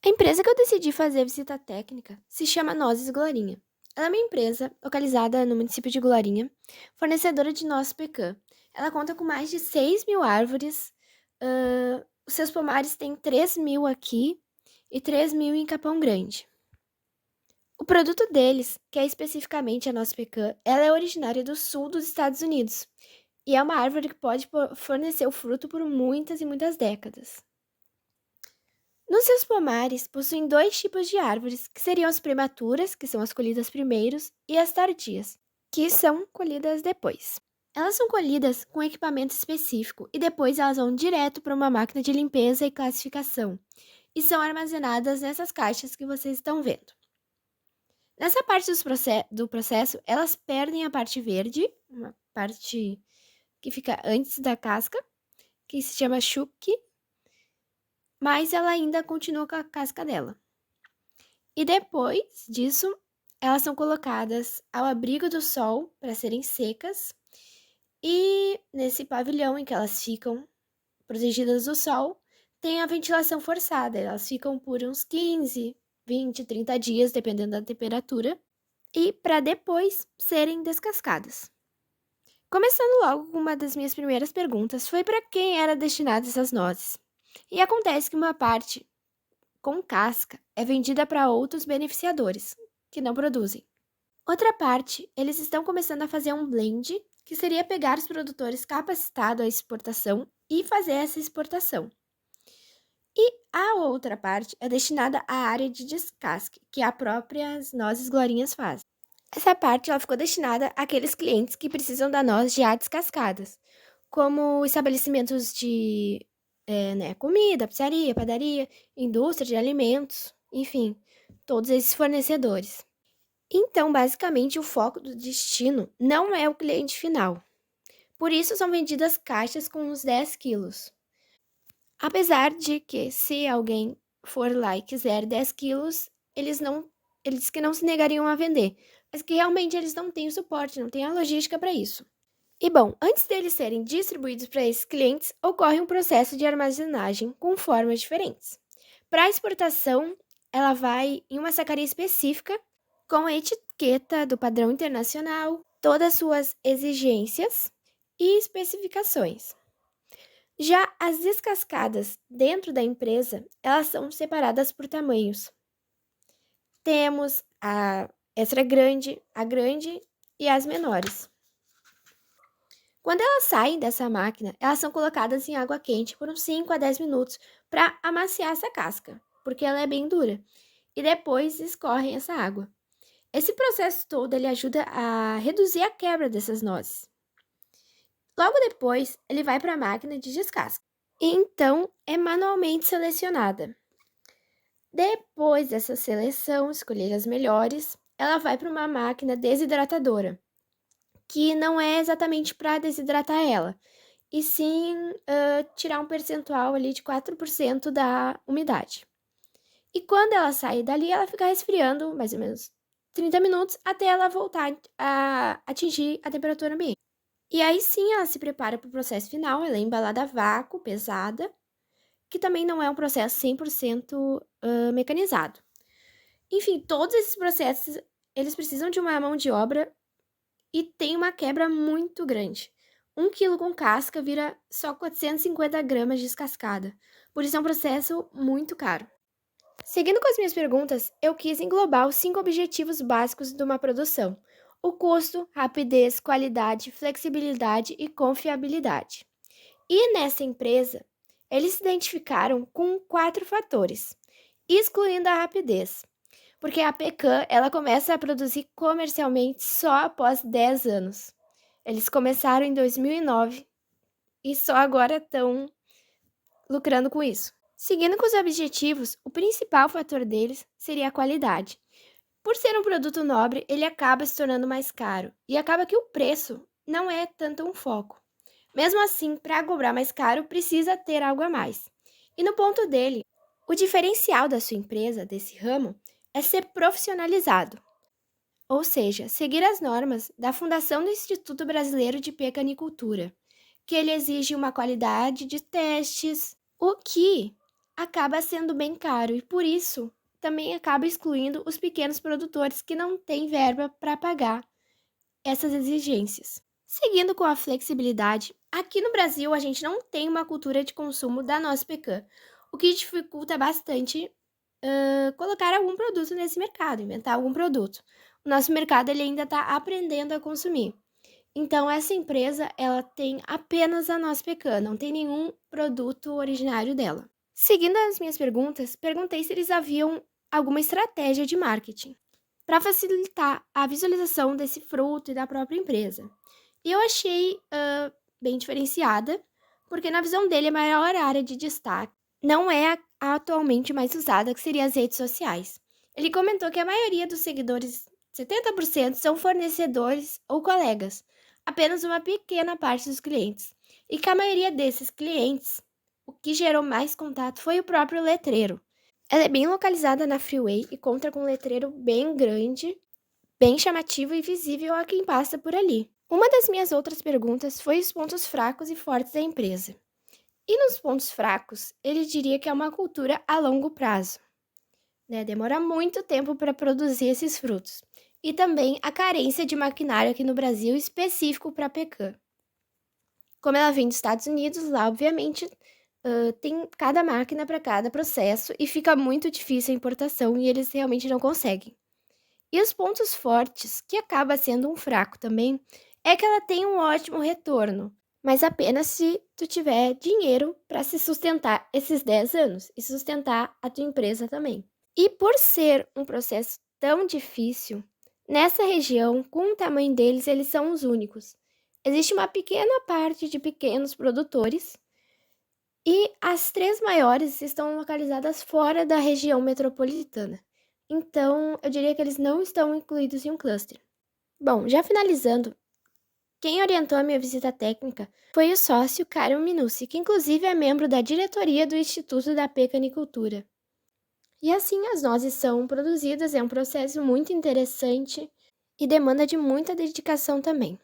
A empresa que eu decidi fazer a visita técnica se chama Nozes Glorinha. Ela é uma empresa localizada no município de Glorinha, fornecedora de nozes pecan. Ela conta com mais de 6 mil árvores. Os seus pomares têm 3 mil aqui e 3 mil em Capão Grande. O produto deles, que é especificamente a noz pecan, ela é originária do sul dos Estados Unidos e é uma árvore que pode fornecer o fruto por muitas e muitas décadas. Nos seus pomares possuem dois tipos de árvores, que seriam as prematuras, que são as colhidas primeiros, e as tardias, que são colhidas depois. Elas são colhidas com equipamento específico e depois elas vão direto para uma máquina de limpeza e classificação e são armazenadas nessas caixas que vocês estão vendo. Nessa parte do processo, elas perdem a parte verde, uma parte que fica antes da casca, que se chama chuque, mas ela ainda continua com a casca dela. E depois disso, elas são colocadas ao abrigo do sol para serem secas. E nesse pavilhão em que elas ficam protegidas do sol, tem a ventilação forçada. Elas ficam por uns 15, 20, 30 dias, dependendo da temperatura, e para depois serem descascadas. Começando logo com uma das minhas primeiras perguntas, foi para quem era destinadas essas nozes. E acontece que uma parte com casca é vendida para outros beneficiadores, que não produzem. Outra parte, eles estão começando a fazer um blend, que seria pegar os produtores capacitados à exportação e fazer essa exportação. E a outra parte é destinada à área de descasque, que a própria Nozes Glorinhas faz. Essa parte ela ficou destinada àqueles clientes que precisam da noz já descascadas, como estabelecimentos de comida, pizzaria, padaria, indústria de alimentos, enfim, todos esses fornecedores. Então, basicamente, o foco do destino não é o cliente final. Por isso, são vendidas caixas com uns 10 quilos. Apesar de que, se alguém for lá e quiser 10 quilos, eles que não se negariam a vender, mas que realmente eles não têm o suporte, não têm a logística para isso. E bom, antes deles serem distribuídos para esses clientes, ocorre um processo de armazenagem com formas diferentes. Para a exportação, ela vai em uma sacaria específica, com a etiqueta do padrão internacional, todas as suas exigências e especificações. Já as descascadas dentro da empresa, elas são separadas por tamanhos. Temos a extra grande, a grande e as menores. Quando elas saem dessa máquina, elas são colocadas em água quente por uns 5 a 10 minutos para amaciar essa casca, porque ela é bem dura. E depois escorrem essa água. Esse processo todo ele ajuda a reduzir a quebra dessas nozes. Logo depois, ele vai para a máquina de descasque. E então, é manualmente selecionada. Depois dessa seleção, escolher as melhores, ela vai para uma máquina desidratadora, que não é exatamente para desidratar ela, e sim tirar um percentual ali de 4% da umidade. E quando ela sai dali, ela fica resfriando mais ou menos 30 minutos até ela voltar a atingir a temperatura ambiente. E aí sim ela se prepara para o processo final, ela é embalada a vácuo, pesada, que também não é um processo 100% mecanizado. Enfim, todos esses processos, eles precisam de uma mão de obra e tem uma quebra muito grande. 1 quilo com casca vira só 450 gramas descascada. Por isso é um processo muito caro. Seguindo com as minhas perguntas, eu quis englobar os 5 objetivos básicos de uma produção: o custo, rapidez, qualidade, flexibilidade e confiabilidade. E nessa empresa, eles se identificaram com 4 fatores, excluindo a rapidez, porque a pecan ela começa a produzir comercialmente só após 10 anos. Eles começaram em 2009 e só agora estão lucrando com isso. Seguindo com os objetivos, o principal fator deles seria a qualidade. Por ser um produto nobre, ele acaba se tornando mais caro e acaba que o preço não é tanto um foco. Mesmo assim, para cobrar mais caro, precisa ter algo a mais. E no ponto dele, o diferencial da sua empresa, desse ramo, é ser profissionalizado. Ou seja, seguir as normas da Fundação do Instituto Brasileiro de Pecanicultura, que ele exige uma qualidade de testes, o que acaba sendo bem caro e por isso também acaba excluindo os pequenos produtores que não têm verba para pagar essas exigências. Seguindo com a flexibilidade, aqui no Brasil a gente não tem uma cultura de consumo da nossa pecan, o que dificulta bastante colocar algum produto nesse mercado, inventar algum produto. O nosso mercado ele ainda está aprendendo a consumir. Então, essa empresa ela tem apenas a nossa pecan, não tem nenhum produto originário dela. Seguindo as minhas perguntas, perguntei se eles haviam alguma estratégia de marketing para facilitar a visualização desse fruto e da própria empresa. E eu achei bem diferenciada, porque na visão dele a maior área de destaque não é a atualmente mais usada, que seria as redes sociais. Ele comentou que a maioria dos seguidores, 70%, são fornecedores ou colegas, apenas uma pequena parte dos clientes. E que a maioria desses clientes, o que gerou mais contato foi o próprio letreiro. Ela é bem localizada na Freeway e conta com um letreiro bem grande, bem chamativo e visível a quem passa por ali. Uma das minhas outras perguntas foi os pontos fracos e fortes da empresa. E nos pontos fracos, ele diria que é uma cultura a longo prazo, né? Demora muito tempo para produzir esses frutos. E também a carência de maquinário aqui no Brasil específico para pecan. Como ela vem dos Estados Unidos, lá obviamente tem cada máquina para cada processo e fica muito difícil a importação e eles realmente não conseguem. E os pontos fortes, que acaba sendo um fraco também, é que ela tem um ótimo retorno, mas apenas se tu tiver dinheiro para se sustentar esses 10 anos e sustentar a tua empresa também. E por ser um processo tão difícil, nessa região, com o tamanho deles, eles são os únicos. Existe uma pequena parte de pequenos produtores e as 3 maiores estão localizadas fora da região metropolitana. Então, eu diria que eles não estão incluídos em um cluster. Bom, já finalizando, quem orientou a minha visita técnica foi o sócio Caio Minucci, que inclusive é membro da diretoria do Instituto da Pecanicultura. E assim as nozes são produzidas, é um processo muito interessante e demanda de muita dedicação também.